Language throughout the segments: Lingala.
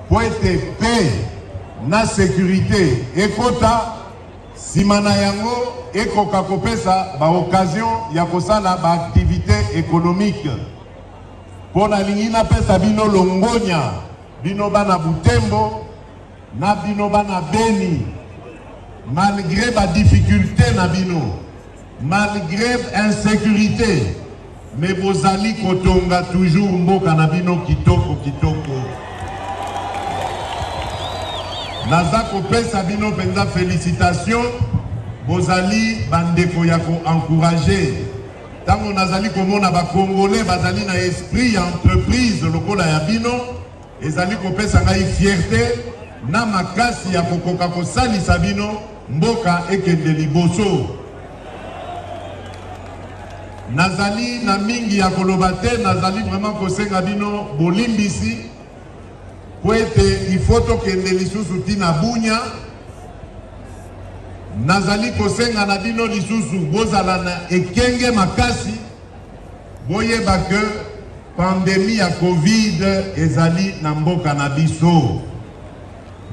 pour être paix, na sécurité, et kota, simana yango, et koka kopesa, ba occasion, ya kosala ba activité économique. Pour la ligne na pesa bino longonya, bino bana Butembo, na bino bana Beni, malgré ba difficulté na bino, malgré insécurité, mais bozali kotonga toujours mboka na bino kitoko kitoko. Naza kopesa bino penza félicitations, bozali bandeko ya ko encourager. Tango nazali komona ba Congolais bazali na esprit ya entreprise lokola ya bino, ezali kopesa ngai fierté na makasi ya kokoka kosalisa bino mboka ekende liboso. Nazali na mingi ya kolobate, nazali vraiment kosenga bino bolimbisi po ete ifoto kende lisusu tina Bunya. Nazali kosenga na bino lisusu bozala na ekenge makasi boyeba ke pandémie ya Covid ezali na mboka na biso.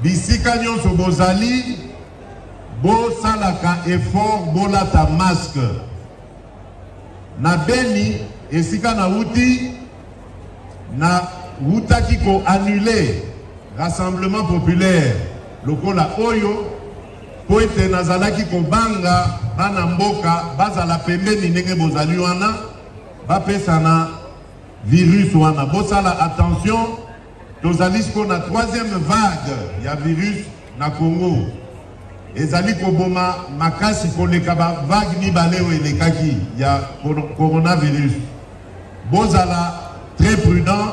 Bisika nyonso bozali bosalaka effort bolata masque. Na Beni esika na uti na utaki ko annuler rassemblement populaire lokola oyo po ete nazalaki kobanga bana mboka bazala pembeni ndenge bozali wana bapesa na virus wana. Bosala attention, tozali siko na troisième vague ya virus na Congo. Ezali koboma makasi koleka ba vague mibale oyo elekaki ya coronavirus. Bozala très prudent,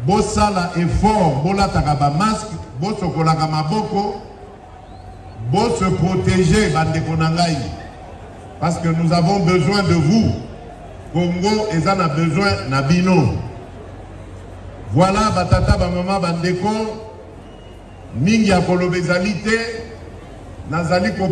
bosala effort, bolataka ba masque, bosokolaka maboko, se protéger bandeko na ngai, parce que nous avons besoin de vous. Congo ezan a besoin na bino. Voilà batata ba mama bandeko mingi ya kolobezalité nazali ko